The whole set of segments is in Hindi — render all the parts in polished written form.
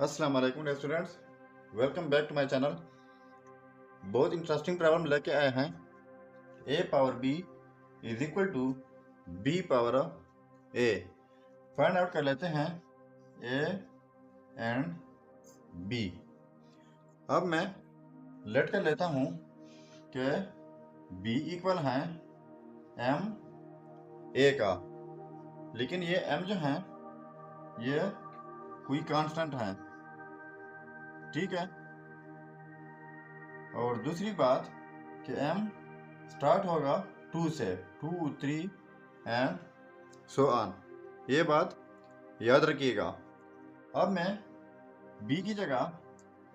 अस्सलाम वालेकुम students, welcome back to my channel. बहुत इंटरेस्टिंग प्रॉब्लम लेके आए हैं। a power b is equal to b power a। Find out कर लेते हैं a एंड b। अब मैं लेट कर लेता हूँ कि b इक्वल है m a का, लेकिन ये m जो है ये कोई कांस्टेंट है, ठीक है। और दूसरी बात कि m स्टार्ट होगा 2 से, 2, 3 एंड सो ऑन। ये बात याद रखिएगा। अब मैं b की जगह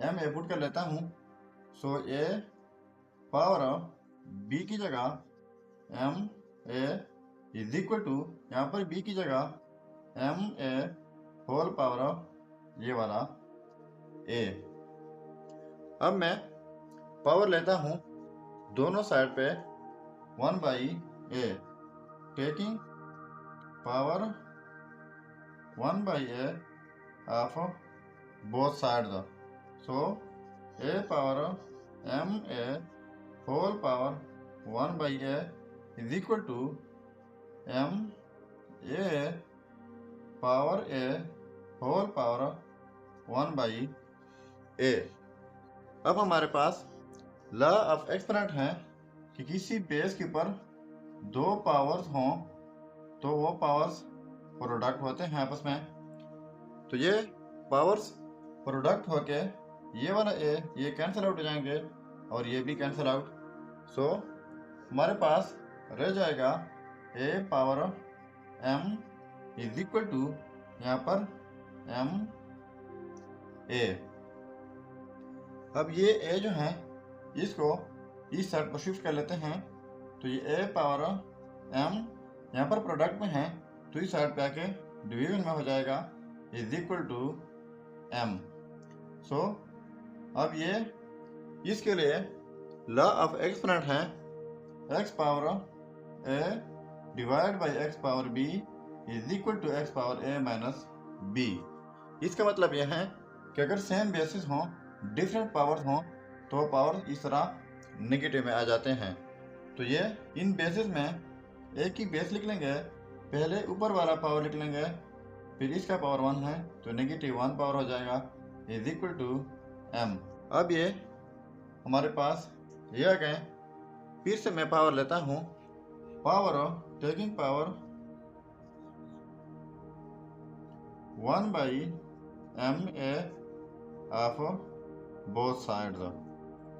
m ए पुट कर लेता हूँ। सो a पावर b की जगह m a is equal to, यहाँ पर b की जगह m a होल पावर ये वाला a। अब मैं पावर लेता हूँ दोनों साइड पे 1/a, taking power 1/a of both sides. So a power m a whole power 1/a is equal to m a power a whole power 1/a। अब हमारे पास लॉ ऑफ एक्सपोनेंट है कि किसी बेस के ऊपर दो पावर्स हों तो वो पावर्स प्रोडक्ट होते हैं आपस में। तो ये पावर्स प्रोडक्ट होके ये वाला ए ये कैंसिल आउट हो जाएंगे और ये भी कैंसिल आउट। सो हमारे पास रह जाएगा a power m is equal to, यहाँ पर m a। अब ये a जो है इसको इस साइड पर शिफ्ट कर लेते हैं, तो ये a पावर m यहाँ पर प्रोडक्ट में है तो इस साइड पे आके डिवीजन में हो जाएगा is equal to m। So अब ये इसके लिए लॉ ऑफ एक्सपोनेंट है x power a divide by x power b is equal to x power a minus b। इसका मतलब यह है कि अगर सेम बेसिस हों, डिफरेंट पावर्स हों, तो पावर इस तरह नेगेटिव में आ जाते हैं। तो ये इन बेसिस में एक ही बेस लिख लेंगे, पहले ऊपर वाला पावर लिख लेंगे, फिर इसका पावर 1 है तो नेगेटिव 1 पावर हो जाएगा इज इक्वल टू m। अब ये हमारे पास ये आ गए। फिर से मैं पावर लेता हूँ, power taking power 1/ma of both sides.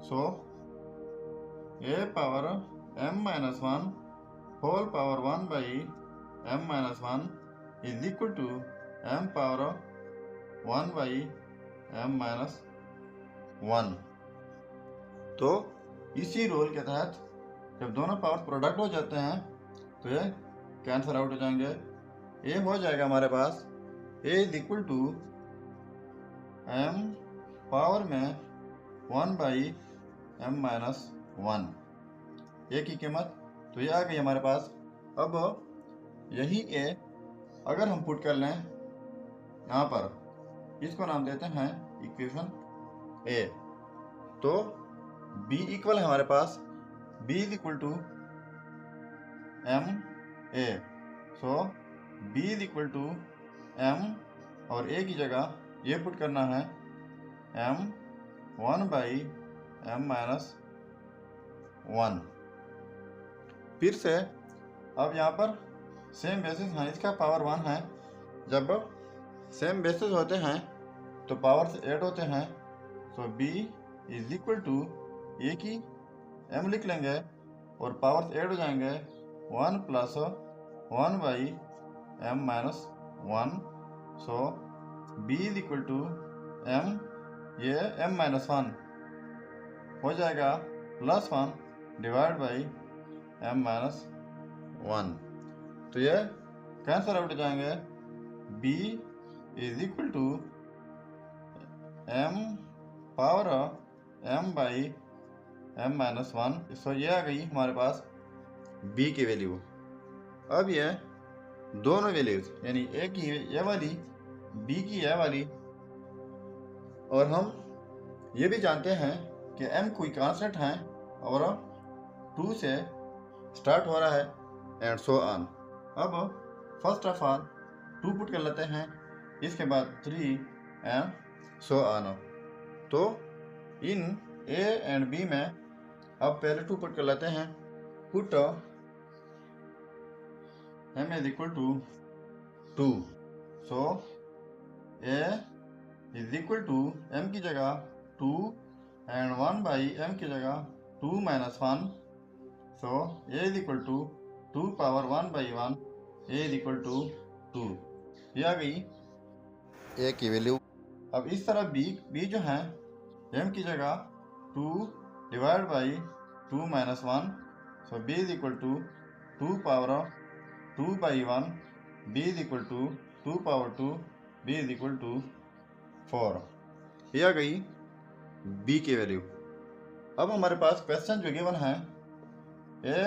So a power m minus 1 whole power 1/m minus 1 is equal to m power 1/m minus 1। तो इसी रूल के तहत जब दोनों पावर प्रोडक्ट हो जाते हैं तो ये कैंसिल आउट हो जाएंगे। ये हो जाएगा हमारे पास a is equal to m power में 1/m माइनस 1, a की कीमत तो ये आ गई हमारे पास। अब यही a अगर हम पुट कर लें यहाँ पर, इसको नाम देते हैं इक्वेशन a, तो b इक्वल है हमारे पास b is equal to m a। So b is equal to m और a की जगह ये पुट करना है m 1/m माइनस 1। फिर से अब यहाँ पर सेम बेसिस हैं, इसका पावर 1 है। जब सेम बेसिस होते हैं तो पावर्स ऐड होते हैं। सो b इज इक्वल टू, एक ही m लिख लेंगे और पावर्स ऐड हो जाएंगे 1 plus 1/m minus 1। So b is equal to m, ये m माइनस 1 हो जाएगा plus 1 divide by m minus 1। तो ये कैंसिल आउट हो जाएंगे। b is equal to m power m by m minus 1। So ये आ गई हमारे पास b की वैल्यू। अब ये दोनों वैल्यूज यानी a की ये वाली, b की ये वाली, और हम ये भी जानते हैं कि m कोई कांस्टेंट है और 2 से स्टार्ट हो रहा है एंड सो ऑन। अब फर्स्ट ऑफ ऑल 2 पुट कर लेते हैं, इसके बाद 3 एंड सो ऑन। तो इन a एंड b में अब पहले 2 पुट कर लेते हैं। Put m is equal to 2, so a is equal to m की जगह 2 एंड 1 बाई m की जगह 2 minus 1, so a is equal to 2 power 1 by 1, a is equal to 2। ये आ गई a की वैल्यू। अब इस तरह b जो है m की जगह 2 divide by 2 minus 1, so b is equal to 2 power 2 by 1, b is equal to 2 power 2, b is equal to 4। ये आ गई b की वैल्यू। अब हमारे पास क्वेश्चन जो गिवन है a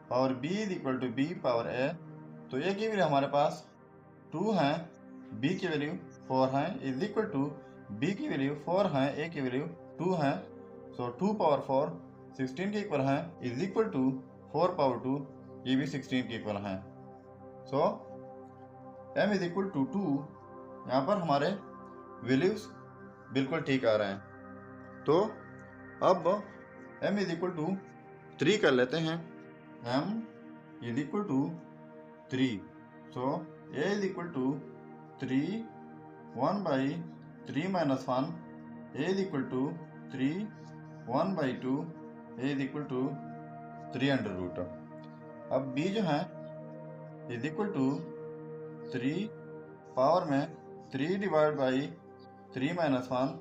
power b is equal to b power a, तो a की वैल्यू हमारे पास 2 है, b की वैल्यू 4 है, इज इक्वल टू b की वैल्यू 4 है, a की वैल्यू 2 है, सो 2 पावर 4 16 के इक्वल है, इज इक्वल टू 4 पावर 2, ये भी 16 के इक्वल है। सो m इज इक्वल टू 2, यहाँ पर हमारे वैल्यूज बिल्कुल ठीक आ रहे हैं। तो अब m इज इक्वल टू 3 कर लेते हैं, m is equal to 3, so a is equal to 3 1 by 3 minus 1, a is equal to 3 1 by 2, a is equal to 3 under root. अब b जो है इज इक्वल टू 3 पावर में 3 divide by 3 minus 1,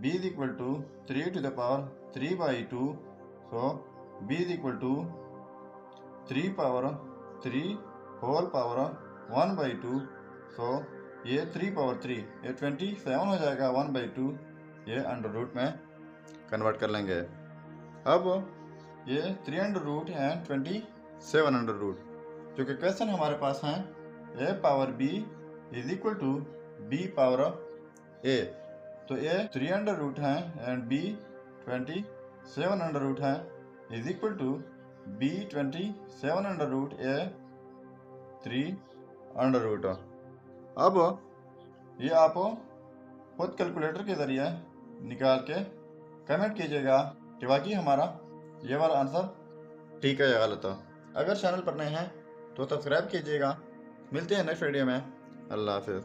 b is equal to 3 to the power 3 by 2, so b is equal to 3 power 3 whole power 1 by 2, so ये 3 पावर 3, ये 27 हो जाएगा 1 बाई 2, ये अंडर रूट में कन्वर्ट कर लेंगे। अब ये 3 अंडर रूट है 27 अंडर रूट, जो कि क्वेश्चन हमारे पास है a power b is equal to b power a, तो a 3 अंडर रूट है एंड b 27 अंडर रूट है, is equal to b 27 under root a 3 under root. अब ये आप खुद कैलकुलेटर के ज़रिए निकाल के कमेंट कीजिएगा कि वाकई हमारा ये वाला आंसर ठीक है या गलत है। अगर चैनल पर नए हैं तो सब्सक्राइब कीजिएगा। मिलते हैं नेक्स्ट वीडियो में। अल्लाह हाफिज़।